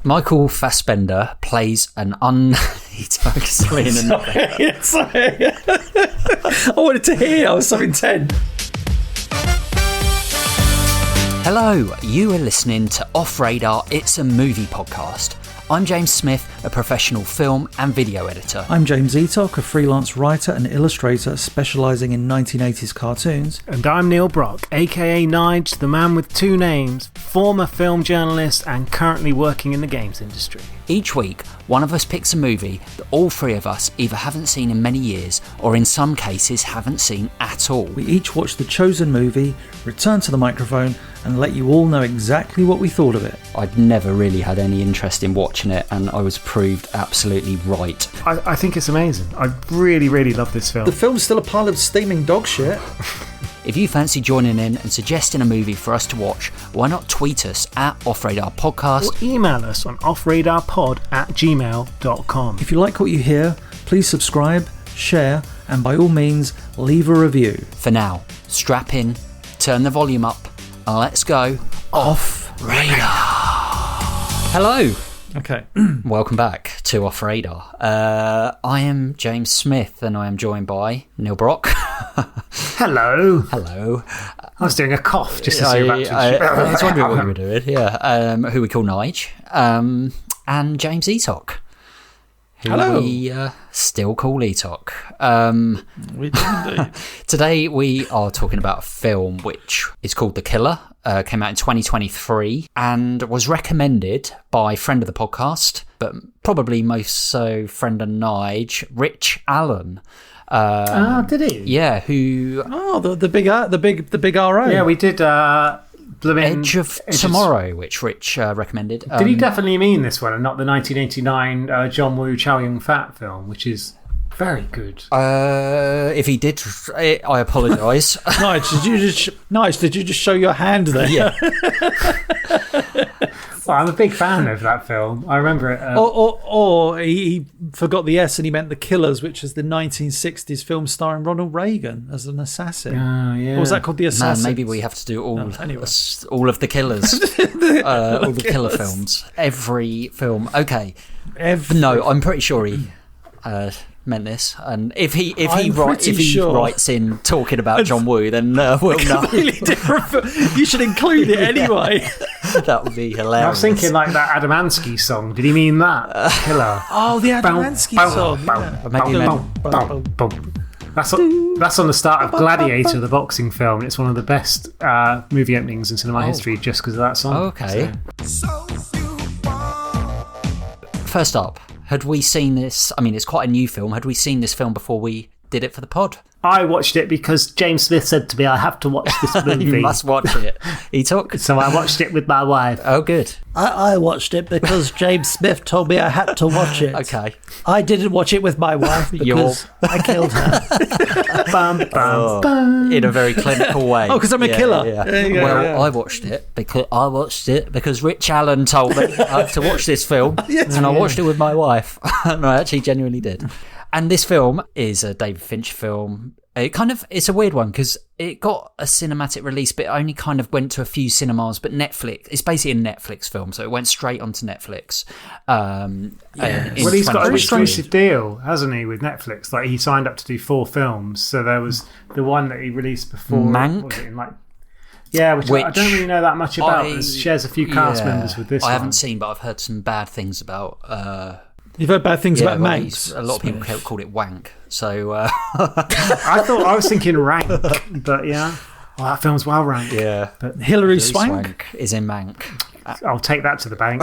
Michael Fassbender plays an Sorry. I wanted to hear. I was so intent. Hello, you are listening to Off Radar, It's a Movie podcast. I'm James Smith, a professional film and video editor. I'm James Eatock, a freelance writer and illustrator specialising in 1980s cartoons. And I'm Neil Brock, aka Nige, the man with two names, former film journalist and currently working in the games industry. Each week, one of us picks a movie that all three of us either haven't seen in many years or in some cases haven't seen at all. We each watch the chosen movie, return to the microphone and let you all know exactly what we thought of it. I'd never really had any interest in watching it and I was proved absolutely right. I think it's amazing. I really, really love this film. The film's still a pile of steaming dog shit. If you fancy joining in and suggesting a movie for us to watch, why not tweet us at Off Radar Podcast or email us on offradarpod@gmail.com. If you like what you hear, please subscribe, share, and by all means, leave a review. For now, strap in, turn the volume up, and let's go Off Radar. Hello. Okay. Welcome back to Off Radar. I am James Smith and I am joined by Neil Brock. Hello. Hello. I was doing a cough just as you were about to... I was wondering what you were doing, yeah. Who we call Nige. And James Eatock. Who Hello. we still call Eatock. We do indeed. Today we are talking about a film which is called The Killer. Came out in 2023 and was recommended by friend of the podcast, but probably most so friend of Nige, Rich Allen. did he? Yeah, who... Oh, the big RO. Yeah, we did... Edge of Tomorrow, which Rich recommended. Did he definitely mean this one and not the 1989 John Woo Chow Yun-fat film, which is very good? If he did, I apologise. Nige, did you just show your hand there? Yeah. Well, I'm a big fan of that film. I remember it. Or he forgot the S and he meant The Killers, which is the 1960s film starring Ronald Reagan as an assassin. Yeah. Or was that called The Assassin? Man, maybe we have to do all of the Killers. all the Killer films. Every film. Okay. No, I'm pretty sure he meant this. And if he writes in talking about John Woo, then we'll know. Completely different. You should include it anyway. That would be hilarious. I was thinking like that Adamansky song. Did he mean that? Killer. Oh, the Adamansky song. That's on the start of Gladiator, the boxing film. It's one of the best movie openings in cinema history just because of that song. Okay. First up, had we seen this? I mean, it's quite a new film. Had we seen this film before we did it for the pod? I watched it because James Smith said to me, I have to watch this movie. You must watch it. He took. So I watched it with my wife. Oh, good. I watched it because James Smith told me I had to watch it. Okay. I didn't watch it with my wife because I killed her. In a very clinical way. Oh, because I'm a killer. Yeah. Well, I watched it because Rich Allen told me I have to watch this film, and I watched it with my wife, and I actually genuinely did. And this film is a David Fincher film. It's a weird one because it got a cinematic release, but it only kind of went to a few cinemas. But Netflix, it's basically a Netflix film, so it went straight onto Netflix. Well, he's got an exclusive deal, hasn't he, with Netflix? Like he signed up to do 4 films, so there was the one that he released before. Mank. Was it in which I don't really know that much about. But it shares a few cast members with this. I haven't seen, but I've heard some bad things about. You've heard bad things about Mank. A lot of people called it wank. So I was thinking rank, but yeah. Well, that film's well ranked. Yeah. But Hilary Swank is in Mank. I'll take that to the bank.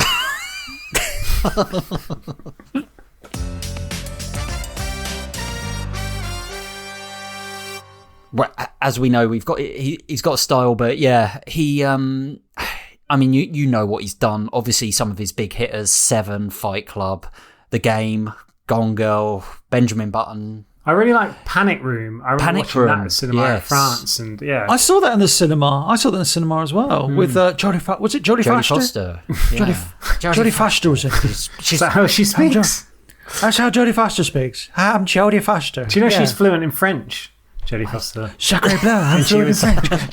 Well, as we know, he's got a style, but yeah, he. I mean, you know what he's done. Obviously, some of his big hitters: Seven, Fight Club, The Game, Gone Girl, Benjamin Button. I really like Panic Room. I remember watching that at cinema in France, and yeah, I saw that in the cinema. With Jodie Foster. Was it Jodie Foster? Jodie Foster was it? Is that how she speaks? That's how Jodie Foster speaks. I'm Jodie Foster. Do you know she's fluent in French? Jodie Foster. Sacre bleu, and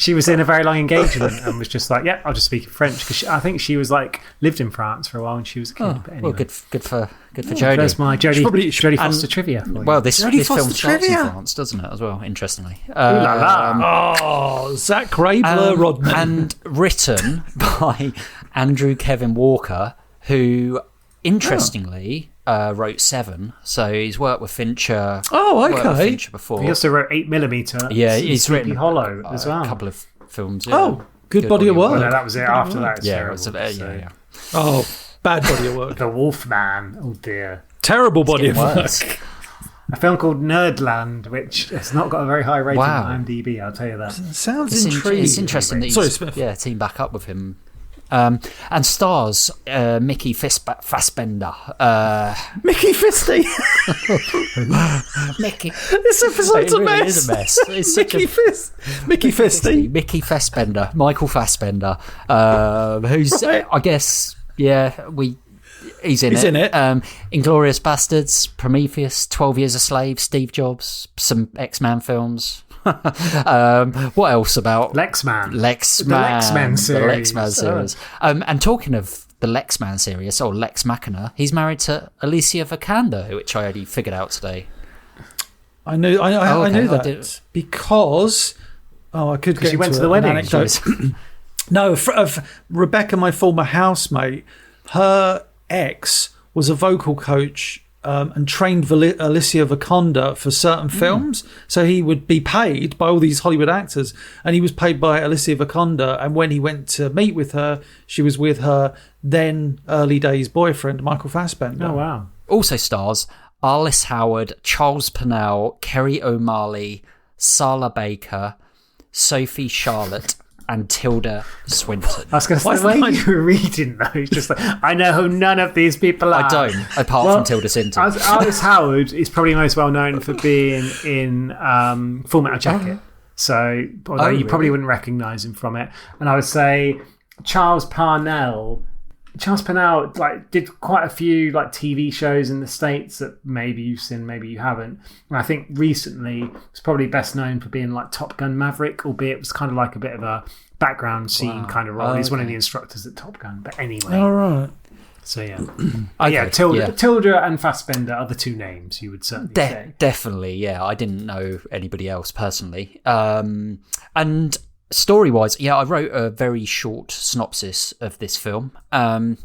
she was in a very long engagement and was just like, yeah, I'll just speak in French, because I think she was like lived in France for a while when she was a kid. But anyway. Well, good for Jodie. There's my Jodie Foster trivia. Well, this film starts in France, doesn't it, as well? Interestingly. Zach Grabler, Rodman. And written by Andrew Kevin Walker, who, interestingly, wrote Seven. So he's worked with Fincher. Oh, okay. Worked with Fincher before. He also wrote 8mm. Yeah, he's written Hollow as well. A couple of films. Yeah. Oh, good body of work. Well, no, that was it. After that, it's terrible. Yeah. Oh, bad body of work. The Wolfman. Oh dear. Terrible body of work. A film called Nerdland, which has not got a very high rating on IMDb, I'll tell you that. Sounds intriguing. It's interesting that he's teamed back up with him. And stars Mickey Fassbender. Mickey Fisty. Mickey. This episode's a mess. It is a mess. It's Mickey Fisty. Mickey Fassbender. Michael Fassbender. Who's, I guess, he's in it. Inglourious Bastards, Prometheus, 12 Years a Slave, Steve Jobs, some X-Man films. What else about Lexman? The Lexman series. And talking of the Lexman series, or Lex Machina, he's married to Alicia Vikander, which I already figured out today. I knew that because I could get she went to the wedding. Anecdote. No, of Rebecca, my former housemate, her ex was a vocal coach. And trained Alicia Vikander for certain films. So he would be paid by all these Hollywood actors, and he was paid by Alicia Vikander. And when he went to meet with her, she was with her then early days boyfriend, Michael Fassbender. Oh, wow. Also stars Arliss Howard, Charles Purnell, Kerry O'Malley, Sala Baker, Sophie Charlotte, and Tilda Swinton. I was going to say, the way you were reading those, just like, I know who none of these people are. I don't, apart from Tilda Swinton. Arliss Howard is probably most well known for being in Full Metal Jacket. So, although you probably wouldn't recognise him from it. And I would say Charles Purnell did quite a few TV shows in the States that maybe you've seen, maybe you haven't. And I think recently he's probably best known for being Top Gun Maverick, albeit it was kind of like a bit of a background scene kind of role. He's one of the instructors at Top Gun. But anyway. All right. So yeah. Tilda and Fassbender are the two names you would certainly say. Definitely, yeah. I didn't know anybody else personally. And story-wise, I wrote a very short synopsis of this film, and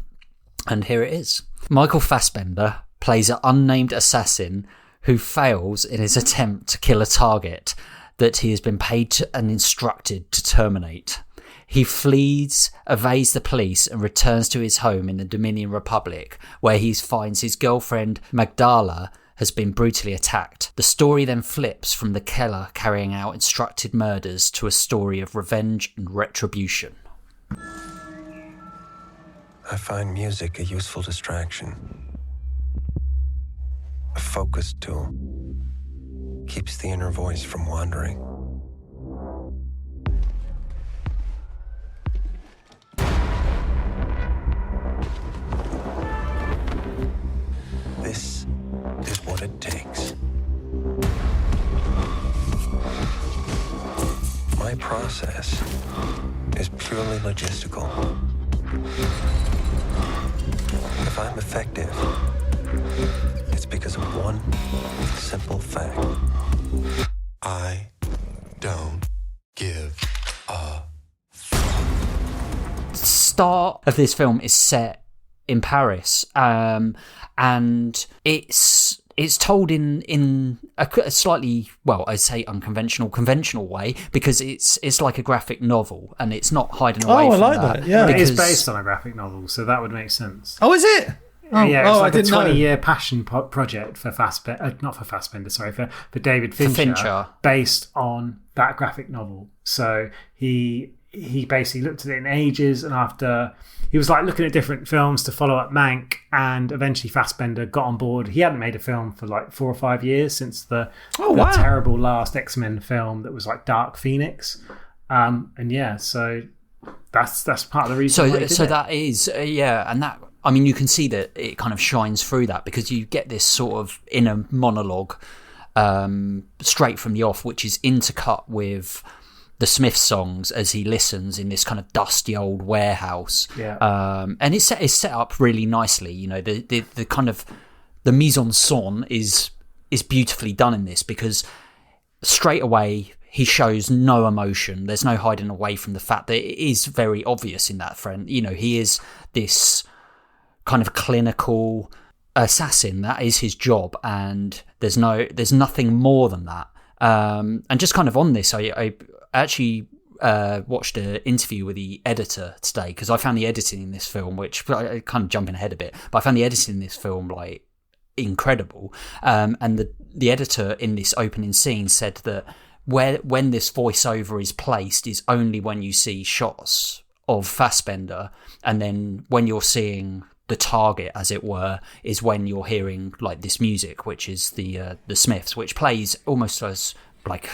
here it is. Michael Fassbender plays an unnamed assassin who fails in his attempt to kill a target that he has been paid and instructed to terminate. He flees, evades the police, and returns to his home in the Dominican Republic, where he finds his girlfriend Magdala has been brutally attacked. The story then flips from the killer carrying out instructed murders to a story of revenge and retribution. I find music a useful distraction. A focus tool. Keeps the inner voice from wandering. This is what it takes. My process is purely logistical. If I'm effective, it's because of one simple fact. I don't give a The start of this film is set in Paris, and it's told in a slightly, I'd say conventional way, because it's like a graphic novel, and it's not hiding away from that. That. Yeah, it is based on a graphic novel, so that would make sense. Oh, is it? It's like a 20-year passion project for for David Fincher, based on that graphic novel. So he basically looked at it in ages, and after he was looking at different films to follow up Mank, and eventually Fassbender got on board. He hadn't made a film for 4 or 5 years since the terrible last X-Men film that was Dark Phoenix, so that's part of the reason. So that is and that. I mean, you can see that it kind of shines through that, because you get this sort of inner monologue straight from the off, which is intercut with the Smiths songs as he listens in this kind of dusty old warehouse. And it's set up really nicely. You know, the kind of the mise en scène is beautifully done in this, because straight away he shows no emotion. There's no hiding away from the fact that it is very obvious in that friend. You know, he is this kind of clinical assassin. That is his job, and there's nothing more than that. And just kind of on this, I actually watched an interview with the editor today, because I found the editing in this film, which I kind of jumping ahead a bit, but I found the editing in this film like incredible. And the editor in this opening scene said that when this voiceover is placed is only when you see shots of Fassbender, and then when you're seeing the target, as it were, is when you're hearing like this music, which is the Smiths, which plays almost as like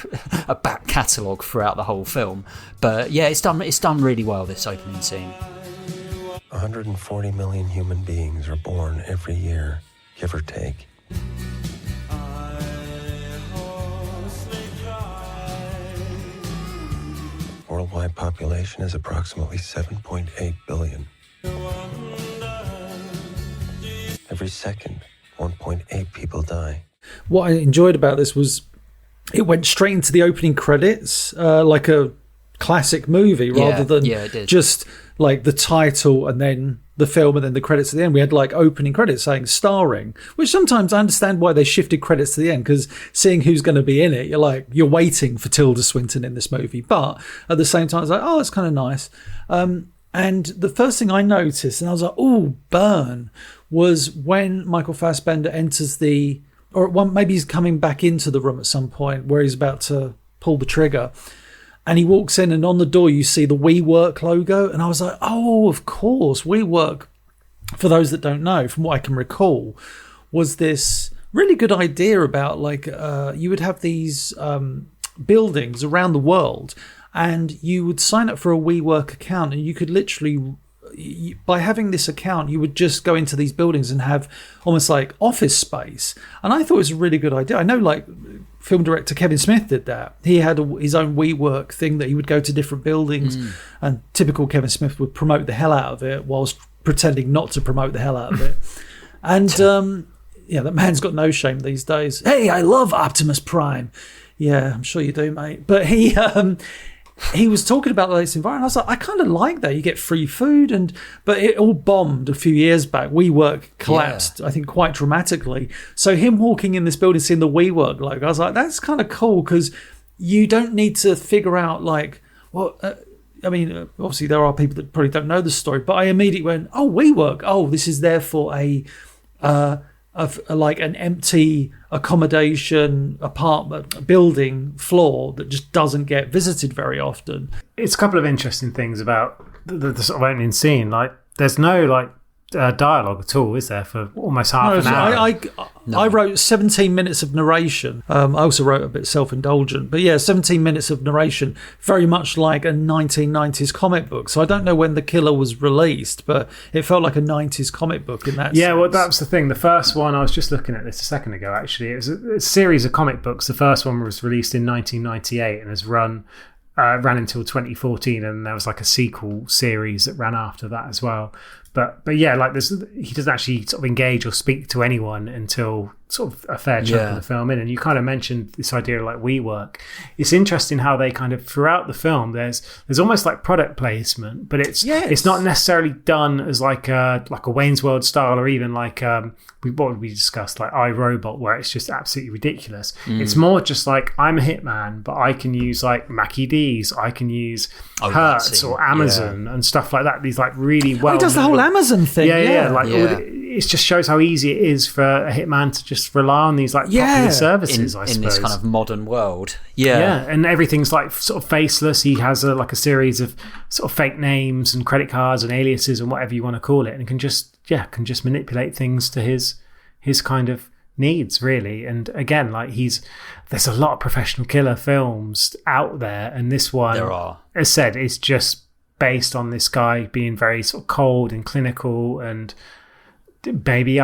a back catalogue throughout the whole film. But yeah, it's done really well, this opening scene. 140 million human beings are born every year, give or take. Worldwide population is approximately 7.8 billion. Every second, 1.8 people die. What I enjoyed about this was it went straight into the opening credits, like a classic movie, rather than just like the title and then the film and then the credits at the end. We had like opening credits saying starring, which sometimes I understand why they shifted credits to the end, because seeing who's going to be in it, you're waiting for Tilda Swinton in this movie. But at the same time, it's like, oh, it's kind of nice. And the first thing I noticed, and I was like, oh, burn, was when Michael Fassbender enters maybe he's coming back into the room at some point where he's about to pull the trigger, and he walks in, and on the door you see the WeWork logo, and I was like, oh, of course, WeWork, for those that don't know, from what I can recall, was this really good idea about you would have these buildings around the world, and you would sign up for a WeWork account, and you could literally, by having this account, you would just go into these buildings and have almost like office space. And I thought it was a really good idea. I know like film director Kevin Smith did that. He had his own WeWork thing that he would go to different buildings, and typical Kevin Smith would promote the hell out of it whilst pretending not to promote the hell out of it. And that man's got no shame these days. Hey, I love Optimus Prime. Yeah, I'm sure you do, mate. But he was talking about this environment. I was like, I kind of like that. You get free food, but it all bombed a few years back. WeWork collapsed, I think, quite dramatically. So him walking in this building, seeing the WeWork logo, I was like, that's kind of cool, because you don't need to figure out obviously there are people that probably don't know the story, but I immediately went, oh, WeWork. Oh, this is therefore like an empty accommodation apartment building floor that just doesn't get visited very often. It's a couple of interesting things about the sort of opening scene. Like, there's no dialogue at all, is there, for almost half an hour? I wrote 17 minutes of narration. I also wrote a bit self-indulgent, but yeah, 17 minutes of narration, very much like a 1990s comic book. So I don't know when The Killer was released, but it felt like a 90s comic book in that sense. Well, that's the thing. The first one, I was just looking at this a second ago, actually. It was a series of comic books. The first one was released in 1998 and has ran until 2014, and there was like a sequel series that ran after that as well. But yeah, like he doesn't actually sort of engage or speak to anyone until sort of a fair chunk of the film in. And you kind of mentioned this idea of like WeWork. It's interesting how they kind of throughout the film there's almost like product placement, but it's not necessarily done as like a Wayne's World style, or even like what we discussed, like iRobot, where it's just absolutely ridiculous. It's more just like, I'm a hitman, but I can use like Mackie D's, I can use Hertz or Amazon and stuff like that. These like really well. He does the whole Amazon thing. It just shows how easy it is for a hitman to just rely on these like popular services, I suppose. In this kind of modern world. And everything's like sort of faceless. He has a series of sort of fake names and credit cards and aliases and whatever you want to call it, and can just manipulate things to his kind of needs, really. And again, like there's a lot of professional killer films out there, and this one, there are, as said, is just based on this guy being very sort of cold and clinical, and maybe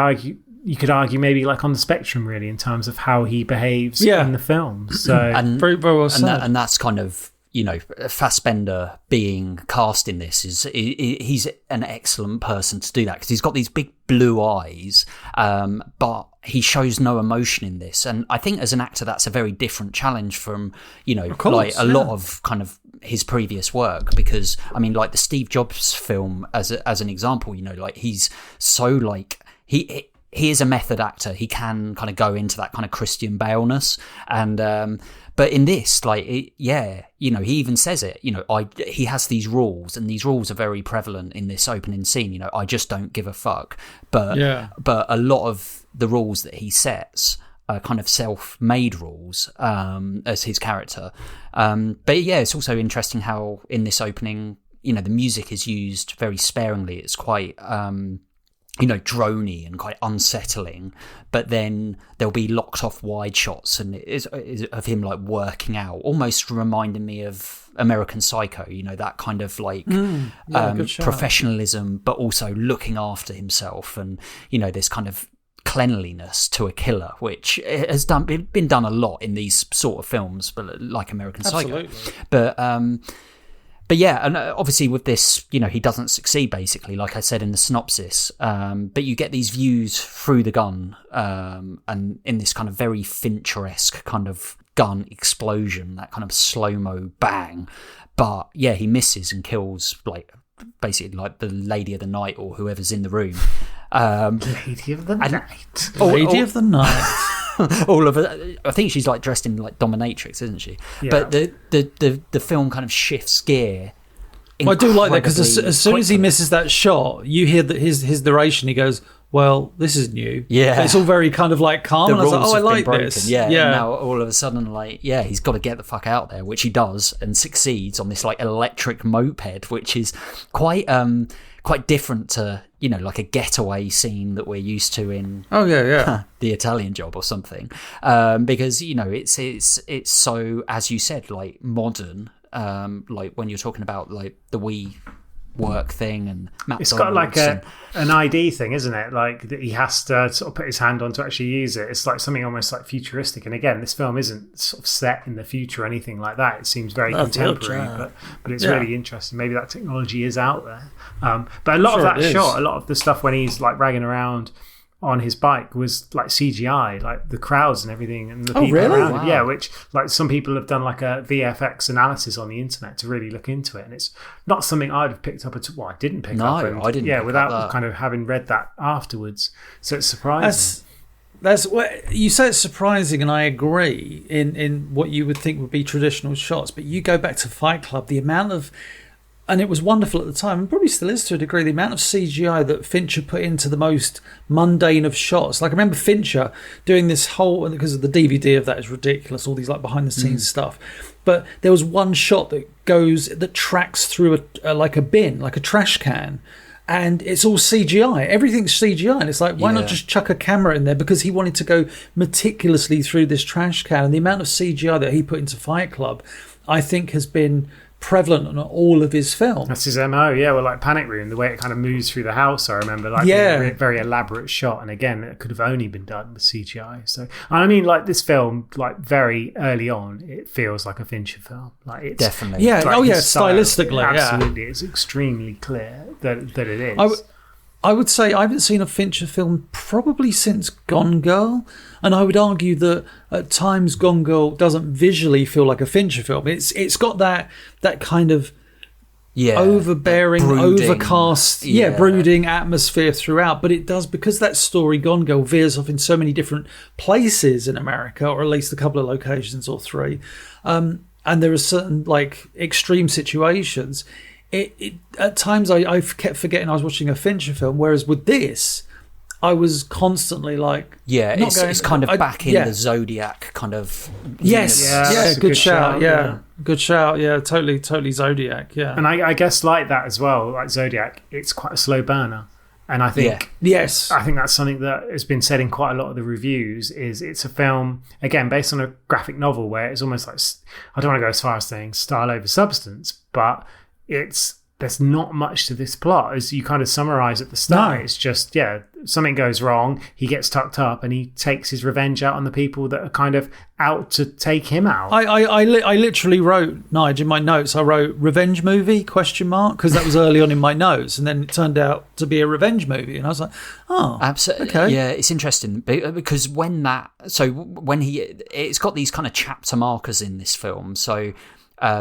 you could argue maybe like on the spectrum really in terms of how he behaves in the film. So and very, very well said. And that's kind of, you know, Fassbender being cast in this he's an excellent person to do that, because he's got these big blue eyes, but he shows no emotion in this. And I think as an actor, that's a very different challenge from, you know, lot of kind of his previous work, because I mean, like the Steve Jobs film as an example, you know, like he's so like he is a method actor. He can kind of go into that kind of Christian Bale-ness, and but in this, like, you know, he even says it. You know, he has these rules, and these rules are very prevalent in this opening scene. You know, I just don't give a fuck. But a lot of the rules that he sets are kind of self-made rules as his character. But yeah, it's also interesting how in this opening, you know, the music is used very sparingly. It's quite you know, droney and quite unsettling, but then there'll be locked off wide shots and it is of him like working out, almost reminding me of American Psycho, you know, that kind of like professionalism, but also looking after himself, and, you know, this kind of cleanliness to a killer, which has been done a lot in these sort of films, but like American Psycho. But yeah, and obviously with this, you know, he doesn't succeed, basically, like I said in the synopsis. But you get these views through the gun, and in this kind of very Fincher-esque kind of gun explosion, that kind of slow-mo bang. But yeah, he misses and kills, like, basically like the lady of the night or whoever's in the room. Lady of the night. Lady of the night. All of it. I think she's like dressed in like dominatrix, isn't she? Yeah. But the film kind of shifts gear. Well, I do like that, because as soon as he misses that shot, you hear that his narration. He goes, "Well, this is new." Yeah, it's all very kind of like calm. And I was like, "Oh, I like this." Yeah. And now all of a sudden, like, yeah, he's got to get the fuck out there, which he does, and succeeds on this like electric moped, which is quite different to, you know, like a getaway scene that we're used to in The Italian Job or something, because, you know, it's so, as you said, like modern, like when you're talking about like the Wii work thing and McDonald's. It's got like an ID thing, isn't it? Like that he has to sort of put his hand on to actually use it. It's like something almost like futuristic. And again, this film isn't sort of set in the future or anything like that. It seems very contemporary, but it's really interesting. Maybe that technology is out there. But a lot of that shot, a lot of the stuff when he's like ragging around on his bike was like CGI, like the crowds and everything and the people around him. Yeah, which like some people have done like a VFX analysis on the internet to really look into it, and it's not something I'd have picked up at all. Well, I didn't pick up. No, I didn't. Yeah, without kind of having read that afterwards. So it's surprising. That's what you say. It's surprising, and I agree in what you would think would be traditional shots. But you go back to Fight Club, the amount of, and it was wonderful at the time, and probably still is to a degree, the amount of CGI that Fincher put into the most mundane of shots. Like, I remember Fincher doing this whole, because of the DVD of that is ridiculous, all these like behind the scenes stuff. But there was one shot that tracks through like a bin, like a trash can, and it's all CGI. Everything's CGI, and it's like, why not just chuck a camera in there? Because he wanted to go meticulously through this trash can, and the amount of CGI that he put into Fight Club, I think, has been prevalent on all of his films. That's his MO, yeah. Well, like Panic Room, the way it kind of moves through the house, I remember, like, a very elaborate shot, and again, it could have only been done with CGI. So, I mean, like, this film, like, very early on, it feels like a Fincher film. Like, it's definitely, yeah, like stylistically, absolutely, it's extremely clear that it is. I would say I haven't seen a Fincher film probably since Gone Girl, and I would argue that at times Gone Girl doesn't visually feel like a Fincher film. It's got that kind of overbearing, brooding, overcast, brooding atmosphere throughout. But it does, because that story Gone Girl veers off in so many different places in America, or at least a couple of locations or three, and there are certain like extreme situations. It at times I kept forgetting I was watching a Fincher film, whereas with this, I was constantly like, it's kind of back in the Zodiac kind of. Yes, good shout, good shout, totally Zodiac, yeah. And I guess like that as well, like Zodiac, it's quite a slow burner, and I think I think that's something that has been said in quite a lot of the reviews. Is it's a film again based on a graphic novel where it's almost like, I don't want to go as far as saying style over substance, but it's there's not much to this plot, as you kind of summarize at the start. No. It's just, something goes wrong, he gets tucked up, and he takes his revenge out on the people that are kind of out to take him out. I literally wrote, Nige, in my notes, I wrote revenge movie, because that was early on in my notes, and then it turned out to be a revenge movie, and I was like, oh, absolutely. Okay. Yeah, it's interesting because it's got these kind of chapter markers in this film. So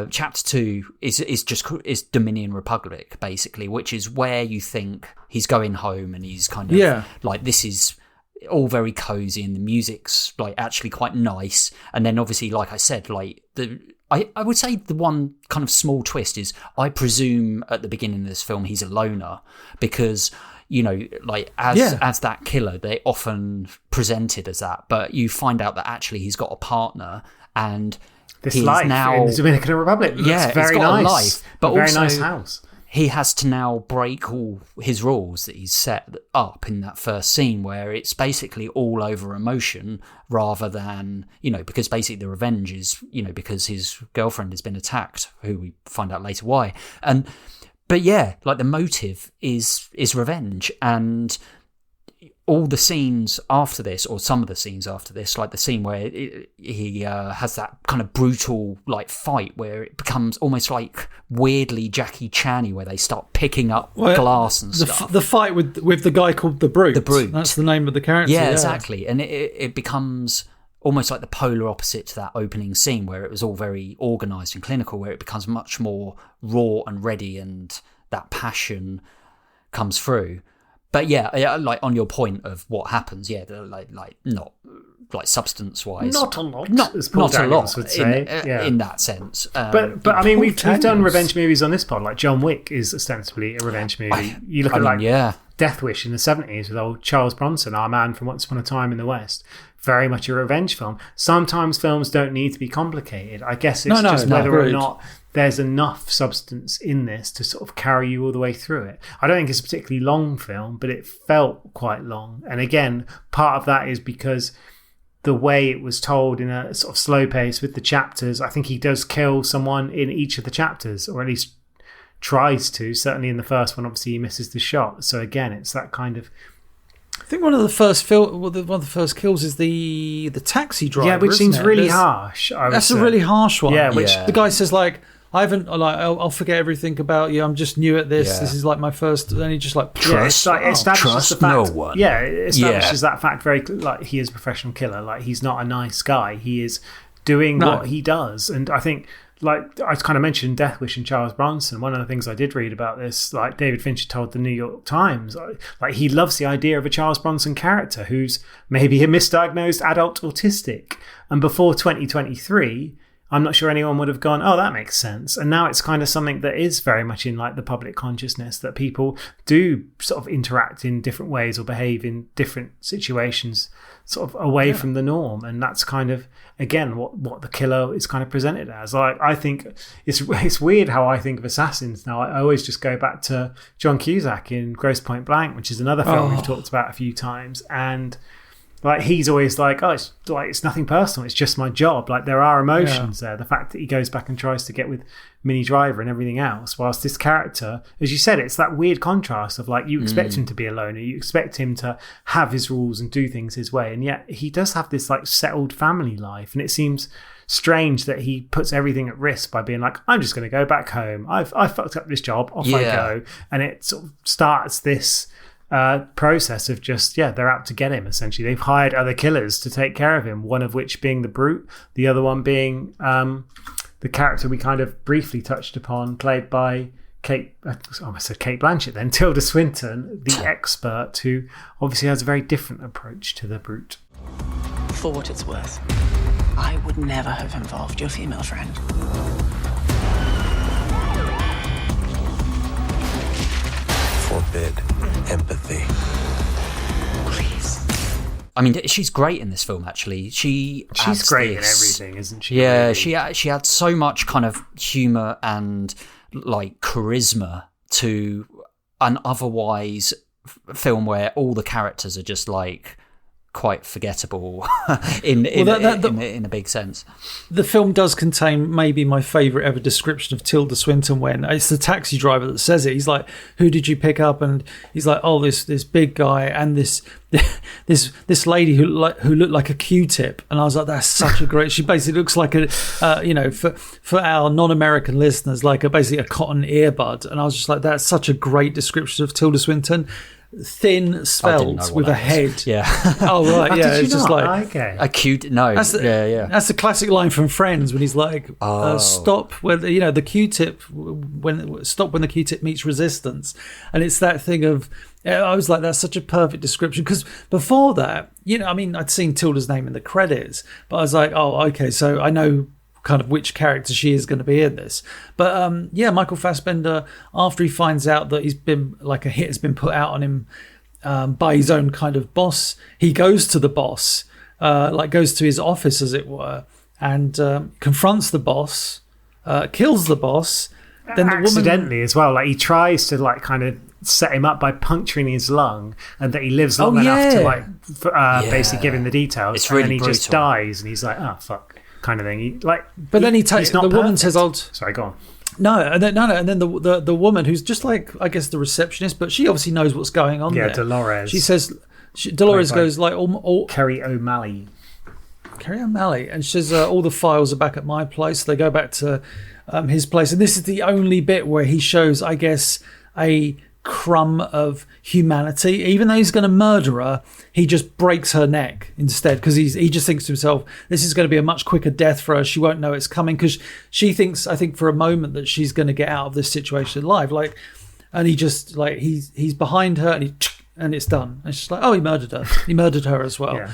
chapter 2 is Dominion Republic, basically, which is where you think he's going home, and he's kind of like, this is all very cozy, and the music's like actually quite nice. And then obviously, like I said, like I would say the one kind of small twist is, I presume at the beginning of this film he's a loner, because, you know, like as that killer, they often presented as that, but you find out that actually he's got a partner, and this he's life now in the Dominican Republic. Yeah, very he's got nice. a life, but very also nice house. He has to now break all his rules that he's set up in that first scene, where it's basically all over emotion rather than, you know, because basically the revenge is, you know, because his girlfriend has been attacked, who we find out later why. But yeah, like the motive is revenge, and all the scenes after this, or some of the scenes after this, like the scene where he has that kind of brutal like fight where it becomes almost like weirdly Jackie Chan-y, where they start picking up glass and stuff. The fight with the guy called the Brute. The Brute. That's the name of the character. Yeah, exactly. And it becomes almost like the polar opposite to that opening scene, where it was all very organised and clinical, where it becomes much more raw and ready, and that passion comes through. But yeah, like on your point of what happens, like not like substance wise, not a lot, as Paul Daniels would say, in that sense. But I mean, we've done revenge movies on this pod. Like John Wick is ostensibly a revenge movie. You look at Death Wish in the 70s with old Charles Bronson, our man from Once Upon a Time in the West. Very much a revenge film. Sometimes films don't need to be complicated. I guess it's just whether or not there's enough substance in this to sort of carry you all the way through it. I don't think it's a particularly long film, but it felt quite long. And again, part of that is because the way it was told in a sort of slow pace with the chapters. I think he does kill someone in each of the chapters, or at least tries to. Certainly in the first one, obviously he misses the shot. So again, it's that kind of... I think one of the first kills is the taxi driver. Yeah, which seems really harsh. That's a really harsh one. Yeah, which the guy says like, I haven't, like, I'll forget everything about you. I'm just new at this. Yeah. This is like my first. And he just like trust no one. Yeah, it establishes that fact very like he is a professional killer. Like he's not a nice guy. He is doing what he does. And I think, like I kind of mentioned Death Wish and Charles Bronson, one of the things I did read about this, like David Fincher told the New York Times, like he loves the idea of a Charles Bronson character who's maybe a misdiagnosed adult autistic. And before 2023, I'm not sure anyone would have gone, oh, that makes sense. And now it's kind of something that is very much in like the public consciousness, that people do sort of interact in different ways or behave in different situations sort of away from the norm. And that's kind of, again, what the killer is kind of presented as. Like, I think it's weird how I think of assassins now. I always just go back to John Cusack in Grosse Point Blank, which is another film we've talked about a few times. And like he's always like, oh, it's nothing personal. It's just my job. Like there are emotions there. The fact that he goes back and tries to get with Minnie Driver and everything else, whilst this character, as you said, it's that weird contrast of like you expect him to be a loner, you expect him to have his rules and do things his way, and yet he does have this like settled family life, and it seems strange that he puts everything at risk by being like, I'm just going to go back home. I've fucked up this job. Off I go, and it sort of starts this process of just they're out to get him. Essentially, they've hired other killers to take care of him, one of which being the Brute, the other one being the character we kind of briefly touched upon, played by Kate Blanchett then, Tilda Swinton, the expert, who obviously has a very different approach to the Brute. For what it's worth, I would never have involved your female friend. Forbid empathy. Please. I mean, she's great in this film, actually. She's great in everything, isn't she? Yeah, really? she had so much kind of humour and like charisma to an otherwise film where all the characters are just like quite forgettable in a big sense. The film does contain maybe my favourite ever description of Tilda Swinton when it's the taxi driver that says it. He's like, "Who did you pick up?" And he's like, "Oh, this big guy and this lady who looked like a Q-tip." And I was like, "That's such a great." She basically looks like a for our non-American listeners, like basically a cotton earbud. And I was just like, "That's such a great description of Tilda Swinton." Thin, svelte, with a head. Yeah. Oh right, yeah. It's just like a cute. No. That's the classic line from Friends when he's like, "Stop when the Q-tip when the Q-tip meets resistance," and it's that thing of. I was like, that's such a perfect description because before that, I'd seen Tilda's name in the credits, but I was like, oh, okay, so I know kind of which character she is going to be in this. But Michael Fassbender, after he finds out that he's been like a hit has been put out on him by his own kind of boss, he goes to the boss, goes to his office as it were, and confronts the boss, kills the boss. Then accidentally as well, like he tries to like kind of set him up by puncturing his lung, and that he lives long enough to basically give him the details, it's and really then he brutal. Just dies, and he's like, oh fuck, kind of thing. Then he takes the woman says, sorry, go on. And then the woman who's just like I guess the receptionist, but she obviously knows what's going on. Yeah, there. Dolores. She says Dolores goes like Kerry O'Malley, and she says all the files are back at my place. They go back to his place, and this is the only bit where he shows, I guess, a crumb of humanity. Even though he's going to murder her, he just breaks her neck instead because he just thinks to himself, this is going to be a much quicker death for her. She won't know it's coming because she thinks, I think for a moment, that she's going to get out of this situation alive. And he just he's behind her and it's done. And it's just like, oh, he murdered her. He murdered her as well. Yeah.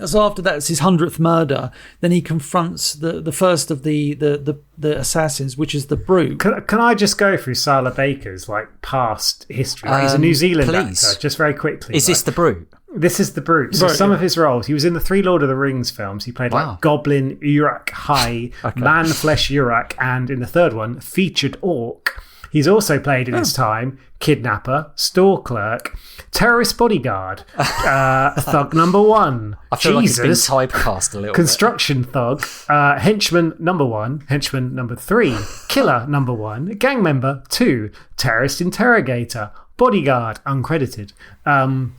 So after that, it's his 100th murder. Then he confronts the first of the assassins, which is the Brute. Can I just go through Sala Baker's past history? He's a New Zealand actor. Just very quickly. Is this the Brute? This is the Brute. So some of his roles, he was in the 3 Lord of the Rings films. He played Goblin Uruk Hai, Man Flesh Uruk, and in the third one, featured Orc. He's also played in his time Kidnapper, Store Clerk, Terrorist Bodyguard, Thug Number 1, I feel like it's been typecast a little Construction bit. Thug, Henchman Number 1, Henchman Number 3, Killer Number 1, Gang Member 2, Terrorist Interrogator, Bodyguard, uncredited. And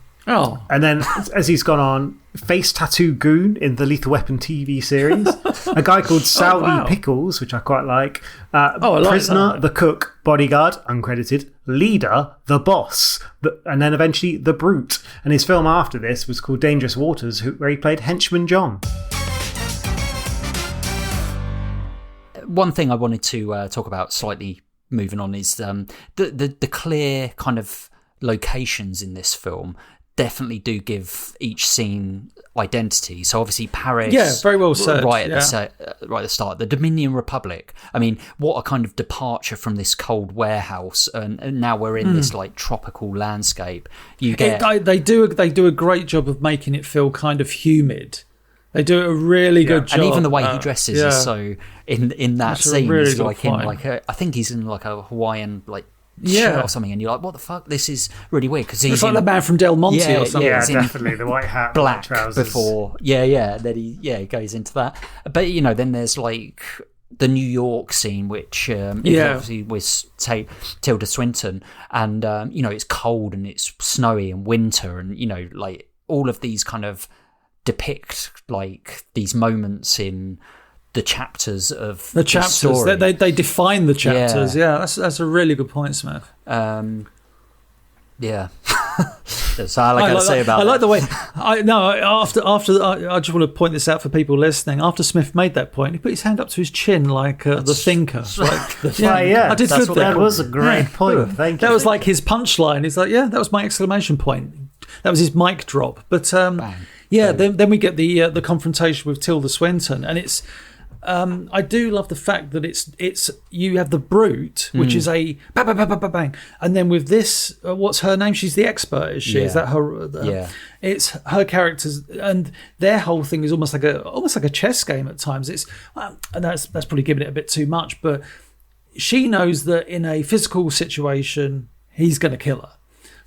then as he's gone on, Face Tattoo Goon in the Lethal Weapon TV series, a guy called Saudi Pickles, which I quite like, Prisoner, The Cook, Bodyguard, uncredited, Leader, The Boss, and then eventually The Brute. And his film after this was called Dangerous Waters, where he played Henchman John. One thing I wanted to talk about, slightly moving on, is the clear kind of locations in this film definitely do give each scene identity. So obviously Paris, very well said. Right at the start, the Dominion Republic. I mean, what a kind of departure from this cold warehouse, and now we're in this tropical landscape. You get they do a great job of making it feel kind of humid. They do a really good job, and even the way he dresses is so in that scene. Really he's like in I think he's in like a Hawaiian shirt or something, and you're like, what the fuck, this is really weird, because he's like the man from Del Monte or something. Definitely the white hat, black white trousers before then he goes into that. But then there's like the New York scene, which obviously with Tilda Swinton, and it's cold and it's snowy and winter, and all of these kind of depict these moments in the chapters of the story. They define the chapters. That's a really good point, Smith. That's all I got to say about it. I like the way after I just want to point this out for people listening. After Smith made that point, he put his hand up to his chin like the thinker. I did good. That was a great point. Thank you. That was like his punchline. He's like, that was my exclamation point. That was his mic drop. But then we get the confrontation with Tilda Swinton, and it's. I do love the fact that it's you have the Brute, which is a bang, bang, bang, bang, bang, and then with this, what's her name? She's the expert, is she? Is that her? It's her characters, and their whole thing is almost like a chess game at times. It's and that's probably giving it a bit too much, but she knows that in a physical situation, he's going to kill her.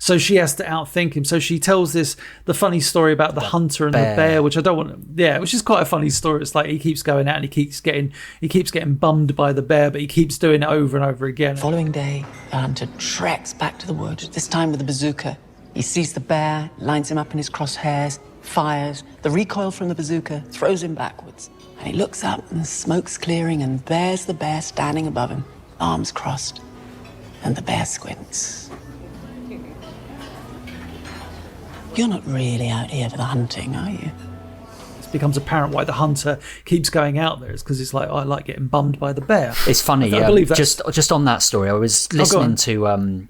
So she has to outthink him. So she tells the funny story about the hunter and the bear, which I don't want. Yeah, which is quite a funny story. It's like he keeps going out and he keeps getting bummed by the bear, but he keeps doing it over and over again. The following day, the hunter treks back to the wood, this time with a bazooka. He sees the bear, lines him up in his crosshairs, fires. The recoil from the bazooka throws him backwards. And he looks up and the smoke's clearing and there's the bear standing above him, arms crossed. And the bear squints. You're not really out here for the hunting, are you? It becomes apparent why the hunter keeps going out there. It's because it's like, I like getting bummed by the bear. It's funny. I believe just on that story, I was listening to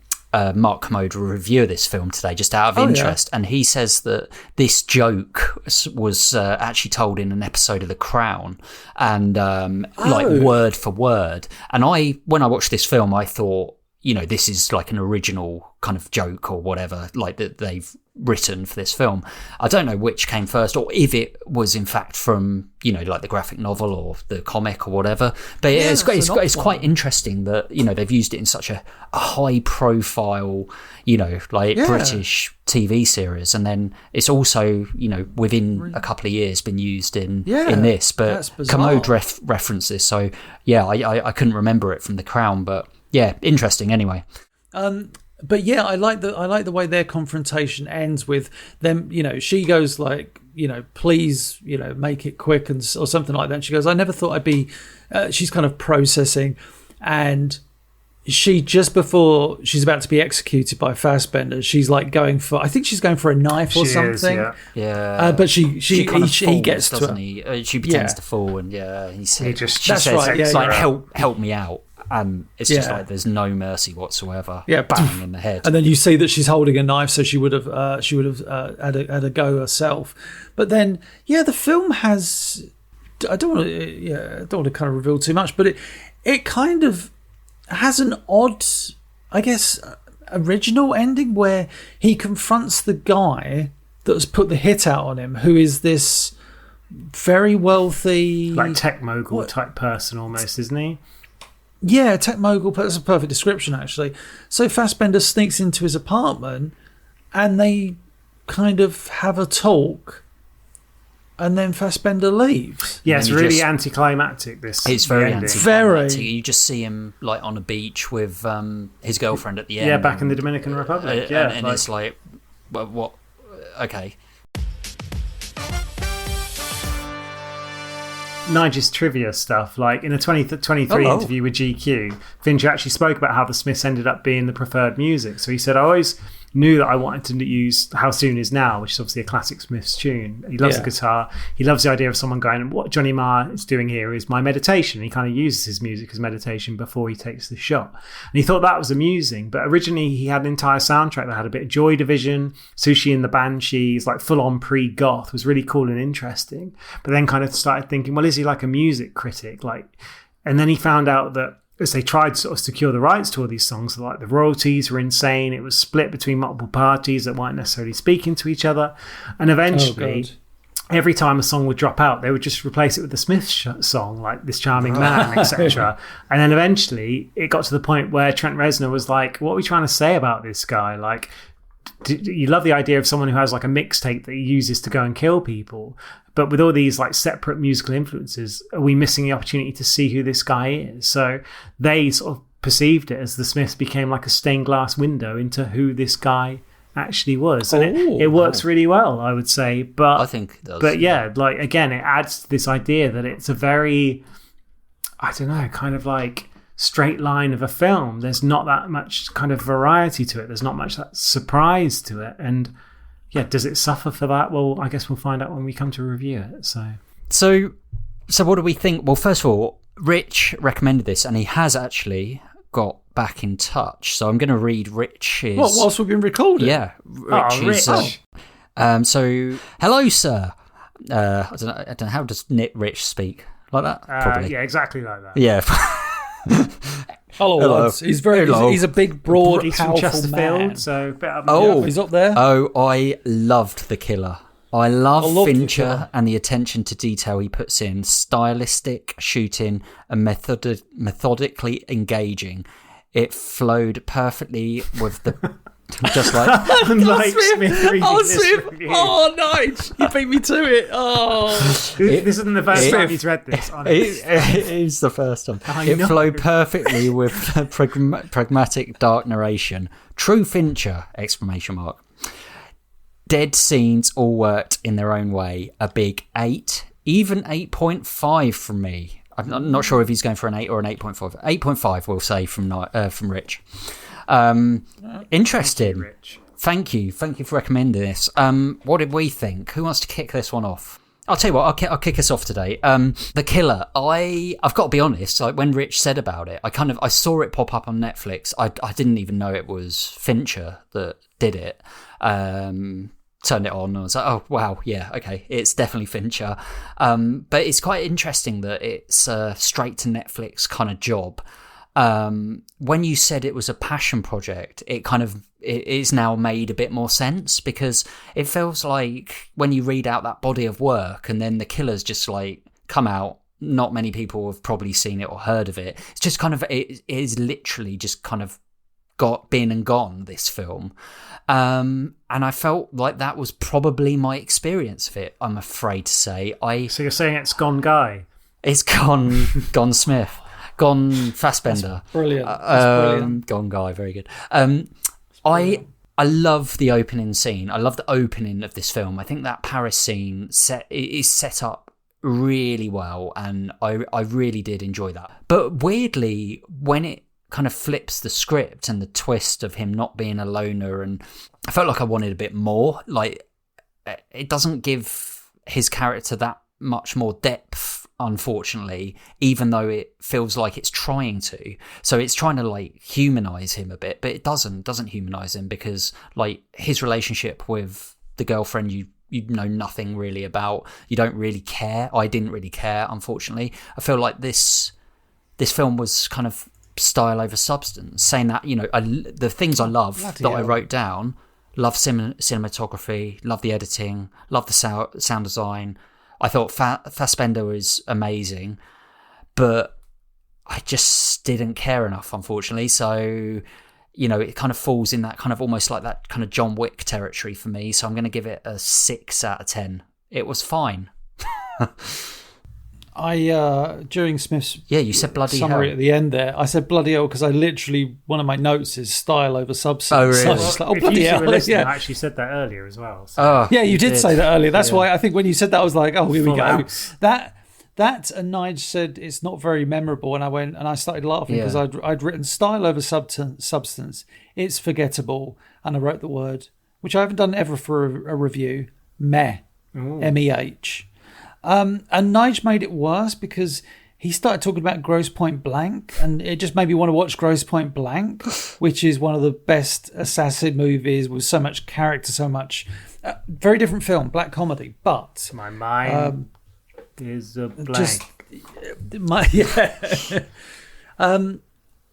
Mark Commode review of this film today, just out of interest, and he says that this joke was actually told in an episode of The Crown, and like word for word. And when I watched this film, I thought, this is like an original kind of joke or whatever, like that they've written for this film. I don't know which came first, or if it was in fact from like the graphic novel or the comic or whatever. But it's quite interesting that they've used it in such a high profile British TV series, and then it's also within a couple of years been used in this. But Commode referenced this, so I couldn't remember it from The Crown, but interesting anyway. But I like the way their confrontation ends with them. She goes like, please, make it quick or something like that. And she goes, I never thought I'd be. She's kind of processing, and she, just before she's about to be executed by Fassbender, she's like going for. I think she's going for a knife or something. But he gets to her. She pretends to fall, and he says, help me out. It's just like there's no mercy whatsoever. Bang in the head, and then you see that she's holding a knife, so she would have had a go herself. But then, the film has. I don't want to kind of reveal too much, but it kind of has an odd, I guess, original ending where he confronts the guy that has put the hit out on him, who is this very wealthy, like tech mogul type person, almost, isn't he? Yeah, tech mogul, that's a perfect description, actually. So Fassbender sneaks into his apartment and they kind of have a talk, and then Fassbender leaves. Yeah, it's really anticlimactic, this. It's very anticlimactic. You just see him like on a beach with his girlfriend at the end. Yeah, back in the Dominican Republic. And it's like, what? Okay. Nige's trivia stuff, like in a 2023 interview with GQ, Fincher actually spoke about how the Smiths ended up being the preferred music. So he said, I always knew that I wanted to use How Soon Is Now, which is obviously a classic Smiths tune. He loves the guitar. He loves the idea of someone going, what Johnny Marr is doing here is my meditation. He kind of uses his music as meditation before he takes the shot. And he thought that was amusing. But originally he had an entire soundtrack that had a bit of Joy Division, Sushi and the Banshees, like full-on pre-goth, was really cool and interesting. But then kind of started thinking, well, is he like a music critic? And then he found out that as they tried to sort of secure the rights to all these songs, like the royalties were insane. It was split between multiple parties that weren't necessarily speaking to each other. And eventually, every time a song would drop out, they would just replace it with the Smiths song, like This Charming Man, etc. And then eventually it got to the point where Trent Reznor was like, what are we trying to say about this guy? Like, you love the idea of someone who has like a mixtape that he uses to go and kill people, but with all these like separate musical influences, are we missing the opportunity to see who this guy is? So they sort of perceived it as the Smiths became like a stained glass window into who this guy actually was, and it works really well, I would say. But I think it does. But like again, it adds to this idea that it's a very, I don't know, kind of like straight line of a film. There's not that much kind of variety to it. There's not much that surprise to it. And does it suffer for that? Well, I guess we'll find out when we come to review it. So what do we think? Well, first of all, Rich recommended this, and he has actually got back in touch. So I'm going to read Rich's. What, whilst we've been recording? Yeah, Rich. So, hello, sir. I don't know, how does Rich speak? Like that? Probably. Yeah, exactly like that. Yeah. Hello, lads. He's he's a big, broad, he's powerful from Chesterfield, man. So bit up he's up there. Oh, I loved The Killer. I love Fincher and the attention to detail he puts in. Stylistic, shooting, and methodically engaging. It flowed perfectly with the Just like Smith reading this review. Oh, nice! You beat me to it. Oh, this isn't the first time he's read this. It is the first time. It flowed perfectly with pragmatic dark narration. True Fincher! ! Dead scenes all worked in their own way. A big 8, even 8.5 from me. I'm not sure if he's going for an 8 or an 8.5. 8.5, we'll say, from Rich. Interesting. Thank you for recommending this. What did we think? Who wants to kick this one off? I'll tell you what, I'll kick us off today. The Killer. I've got to be honest, like when Rich said about it, I saw it pop up on Netflix. I didn't even know it was Fincher that did it. Turned it on and I was like, oh wow, yeah, okay, it's definitely Fincher. But it's quite interesting that it's a straight to Netflix kind of job. When you said it was a passion project, it is now made a bit more sense, because it feels like when you read out that body of work and then The Killer's just like come out, not many people have probably seen it or heard of it. It's just kind of, it is literally just kind of been and gone, this film. And I felt like that was probably my experience of it, I'm afraid to say. So you're saying it's gone Guy? It's gone Smith. Gone Fassbender. That's brilliant. Brilliant. Gone Guy, very good. I love the opening scene. I love the opening of this film. I think that Paris scene is set up really well, and I really did enjoy that. But weirdly, when it kind of flips the script and the twist of him not being a loner, and I felt like I wanted a bit more. Like, it doesn't give his character that much more depth, unfortunately, even though it feels like it's trying to. So it's trying to like humanize him a bit, but it doesn't humanize him, because like his relationship with the girlfriend you know nothing really about, you don't really care. I didn't really care, unfortunately. I feel like this film was kind of style over substance, saying that, you know, the things I love I wrote down: love cinematography, love the editing, love the sound design. I thought Fassbender was amazing, but I just didn't care enough, unfortunately. So, you know, it kind of falls in that kind of almost like that kind of John Wick territory for me. So I'm going to give it a 6 out of 10. It was fine. During Smith's you said bloody summary hell at the end there, I said bloody hell because I literally, one of my notes is style over substance. Oh, really? So I was just like, bloody hell. I actually said that earlier as well. So. Oh, yeah, you did say that earlier. That's why I think when you said that, I was like, oh, here we go. House. That and Nige said it's not very memorable, and I went and I started laughing because I'd written style over substance. It's forgettable, and I wrote the word, which I haven't done ever for a review, meh, MEH. And Nige made it worse because he started talking about Grosse Pointe Blank, and it just made me want to watch Grosse Pointe Blank, which is one of the best assassin movies with so much character, so much very different film, black comedy. But my mind is a blank.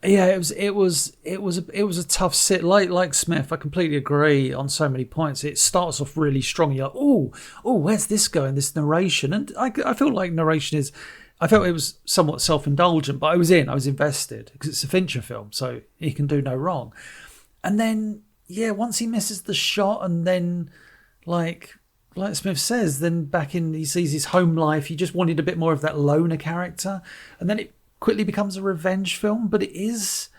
It was a tough sit. Like Smith, I completely agree on so many points. It starts off really strong. You're like, oh, where's this going? This narration, and I feel like narration is. I felt it was somewhat self-indulgent, but I was invested because it's a Fincher film, so he can do no wrong. And then, once he misses the shot, and then like Smith says, then he sees his home life. He just wanted a bit more of that loner character, and then it quickly becomes a revenge film, but it is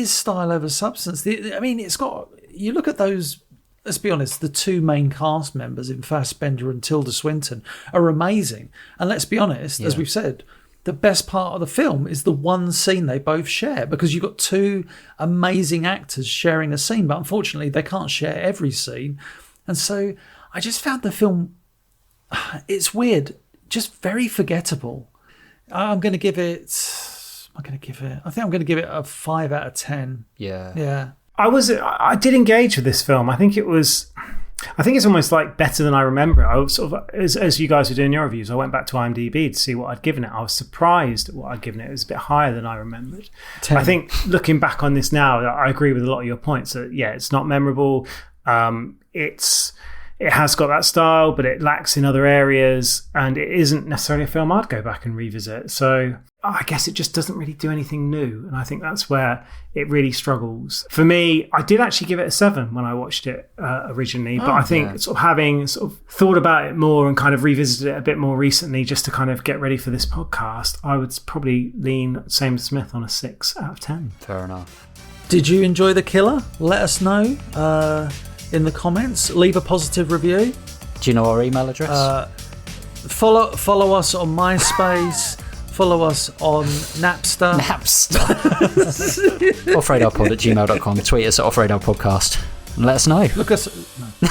style over substance. It's got, you look at those, let's be honest, the two main cast members in Fassbender and Tilda Swinton are amazing. And let's be honest, as we've said, the best part of the film is the one scene they both share, because you've got two amazing actors sharing a scene, but unfortunately they can't share every scene. And so I just found the film, it's weird, just very forgettable. I'm going to give it a 5 out of 10. Yeah. I did engage with this film. I think it's almost like better than I remember. I was sort of, as you guys were doing your reviews, I went back to IMDb to see what I'd given it. I was surprised at what I'd given it. It was a bit higher than I remembered. 10. I think looking back on this now, I agree with a lot of your points that, it's not memorable. It's it has got that style, but it lacks in other areas, and it isn't necessarily a film I'd go back and revisit. So I guess it just doesn't really do anything new, and I think that's where it really struggles. For me, I did actually give it a 7 when I watched it originally, but I think sort of having sort of thought about it more and kind of revisited it a bit more recently just to kind of get ready for this podcast, I would probably lean Sam Smith on a 6 out of 10. Fair enough. Did you enjoy The Killer? Let us know in the comments. Leave a positive review. Do you know our email address? Follow us on MySpace. Follow us on Napster. offradarpod@gmail.com. Tweet us at offradarpodcast and let us know. Look us. No.